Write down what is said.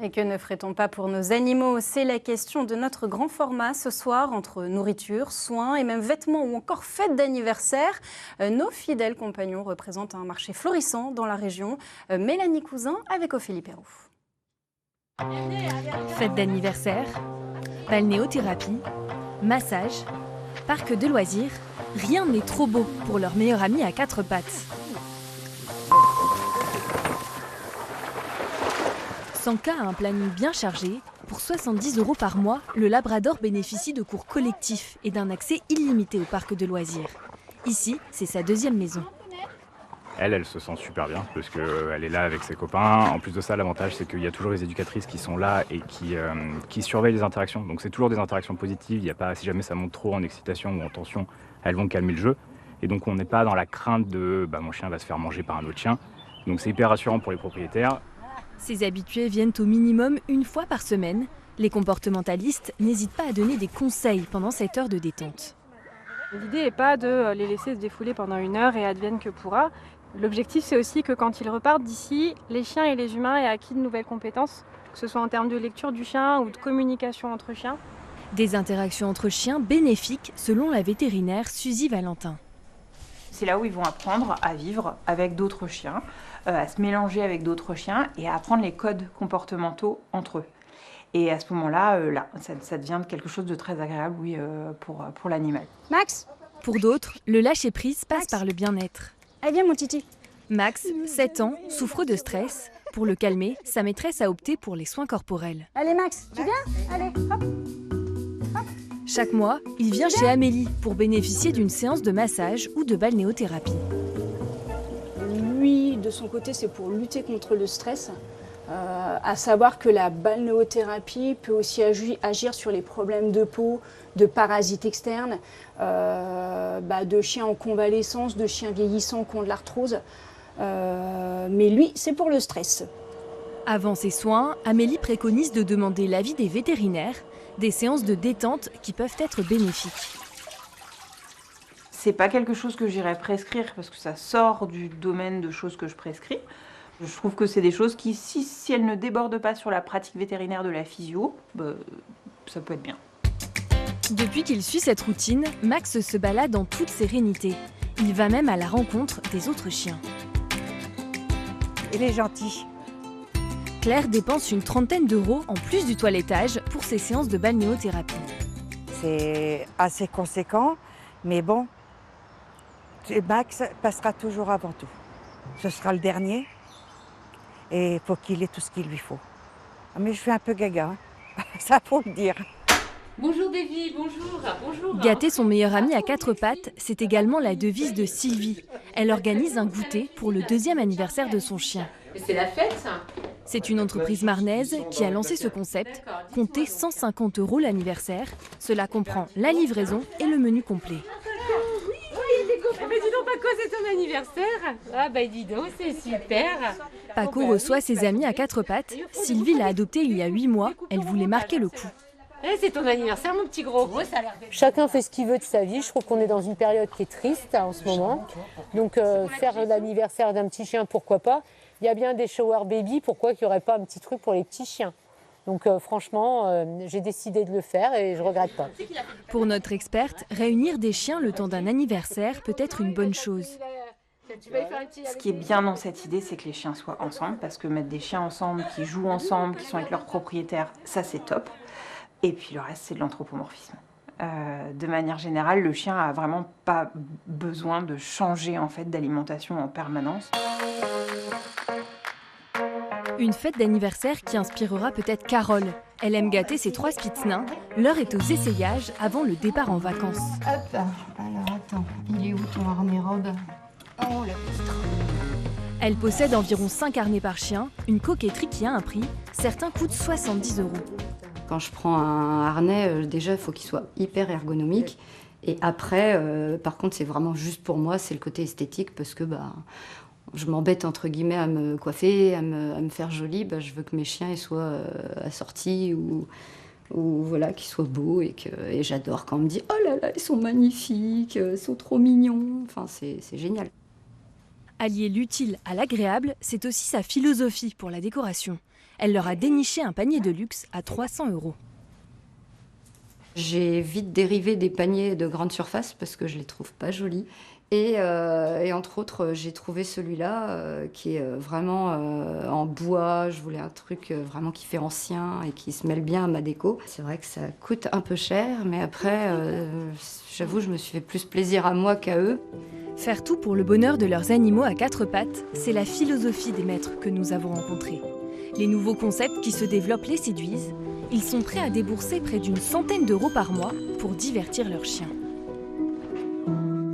Et que ne ferait-on pas pour nos animaux? C'est la question de notre grand format ce soir, entre nourriture, soins et même vêtements ou encore fêtes d'anniversaire. Nos fidèles compagnons représentent un marché florissant dans la région. Mélanie Cousin avec Ophélie Perroux. Fête d'anniversaire, balnéothérapie, massage, parc de loisirs, rien n'est trop beau pour leur meilleur ami à quatre pattes. 100K a un planning bien chargé. Pour 70 € par mois, le Labrador bénéficie de cours collectifs et d'un accès illimité au parc de loisirs. Ici, c'est sa deuxième maison. Elle se sent super bien parce qu'elle est là avec ses copains. En plus de ça, l'avantage, c'est qu'il y a toujours les éducatrices qui sont là et qui surveillent les interactions. Donc c'est toujours des interactions positives. Il y a pas, si jamais ça monte trop en excitation ou en tension, elles vont calmer le jeu. Et donc on n'est pas dans la crainte de mon chien va se faire manger par un autre chien. Donc c'est hyper rassurant pour les propriétaires. Ces habitués viennent au minimum une fois par semaine. Les comportementalistes n'hésitent pas à donner des conseils pendant cette heure de détente. L'idée n'est pas de les laisser se défouler pendant une heure et advienne que pourra. L'objectif, c'est aussi que quand ils repartent d'ici, les chiens et les humains aient acquis de nouvelles compétences, que ce soit en termes de lecture du chien ou de communication entre chiens. Des interactions entre chiens bénéfiques selon la vétérinaire Suzy Valentin. C'est là où ils vont apprendre à vivre avec d'autres chiens, à se mélanger avec d'autres chiens et à apprendre les codes comportementaux entre eux. Et à ce moment-là, ça devient quelque chose de très agréable, oui, pour l'animal. Max, Pour d'autres, le lâcher-prise passe par le bien-être. allez viens mon titi. Max, 7 ans, souffre de stress. Pour le calmer, sa maîtresse a opté pour les soins corporels. Allez Max, tu viens? Allez, hop. Chaque mois, il vient chez Amélie pour bénéficier d'une séance de massage ou de balnéothérapie. Lui, de son côté, c'est pour lutter contre le stress. À savoir que la balnéothérapie peut aussi agir sur les problèmes de peau, de parasites externes, de chiens en convalescence, de chiens vieillissants qui ont de l'arthrose. Mais lui, c'est pour le stress. Avant ces soins, Amélie préconise de demander l'avis des vétérinaires, des séances de détente qui peuvent être bénéfiques. C'est pas quelque chose que j'irais prescrire parce que ça sort du domaine de choses que je prescris. Je trouve que c'est des choses qui, si elles ne débordent pas sur la pratique vétérinaire de la physio, ça peut être bien. Depuis qu'il suit cette routine, Max se balade en toute sérénité. Il va même à la rencontre des autres chiens. Il est gentil. Claire dépense une 30aine d'euros en plus du toilettage pour ses séances de balnéothérapie. C'est assez conséquent, mais bon, Max passera toujours avant tout. Ce sera le dernier et il faut qu'il ait tout ce qu'il lui faut. Mais je suis un peu gaga, hein. Ça faut le dire. Bonjour Davy, bonjour. Gâter son meilleur ami à quatre pattes, c'est également la devise de Sylvie. Elle organise un goûter pour le 2e anniversaire de son chien. C'est la fête? C'est une entreprise marnaise qui a lancé ce concept. Comptez 150 € l'anniversaire. Cela comprend la livraison et le menu complet. Mais dis donc Paco, c'est ton anniversaire? Ah bah dis donc, c'est super. Paco reçoit ses amis à quatre pattes. Sylvie l'a adopté il y a 8 mois. Elle voulait marquer le coup. C'est ton anniversaire mon petit gros. Chacun fait ce qu'il veut de sa vie. Je trouve qu'on est dans une période qui est triste en ce moment. Donc faire l'anniversaire d'un petit chien, pourquoi pas? Il y a bien des shower baby, pourquoi qu'il n'y aurait pas un petit truc pour les petits chiens? Donc franchement, j'ai décidé de le faire et je ne regrette pas. Pour notre experte, réunir des chiens le temps d'un anniversaire peut être une bonne chose. Ce qui est bien dans cette idée, c'est que les chiens soient ensemble, parce que mettre des chiens ensemble, qui jouent ensemble, qui sont avec leurs propriétaires, ça c'est top. Et puis le reste, c'est de l'anthropomorphisme. De manière générale, le chien a vraiment pas besoin de changer en fait d'alimentation en permanence. Une fête d'anniversaire qui inspirera peut-être Carole. Elle aime gâter ses 3 spitznins. L'heure est aux essayages avant le départ en vacances. Hop, alors attends, il est où ton harnais-robe? Oh la petite robe. Elle possède environ 5 harnais par chien, une coquetterie qui a un prix. Certains coûtent 70 €. Quand je prends un harnais, déjà il faut qu'il soit hyper ergonomique. Et après, par contre, c'est vraiment juste pour moi, c'est le côté esthétique parce que je m'embête entre guillemets à me coiffer, à me faire jolie. Je veux que mes chiens ils soient assortis ou voilà, qu'ils soient beaux et j'adore quand on me dit oh là là, ils sont magnifiques, ils sont trop mignons. Enfin, c'est génial. Allier l'utile à l'agréable, c'est aussi sa philosophie pour la décoration. elle leur a déniché un panier de luxe à 300 €. J'ai vite dérivé des paniers de grande surface parce que je les trouve pas jolis. Et entre autres, j'ai trouvé celui-là qui est vraiment en bois. Je voulais un truc vraiment qui fait ancien et qui se mêle bien à ma déco. C'est vrai que ça coûte un peu cher, mais après, j'avoue, je me suis fait plus plaisir à moi qu'à eux. Faire tout pour le bonheur de leurs animaux à 4 pattes, c'est la philosophie des maîtres que nous avons rencontrés. Les nouveaux concepts qui se développent les séduisent. Ils sont prêts à débourser près d'une centaine d'euros par mois pour divertir leurs chiens.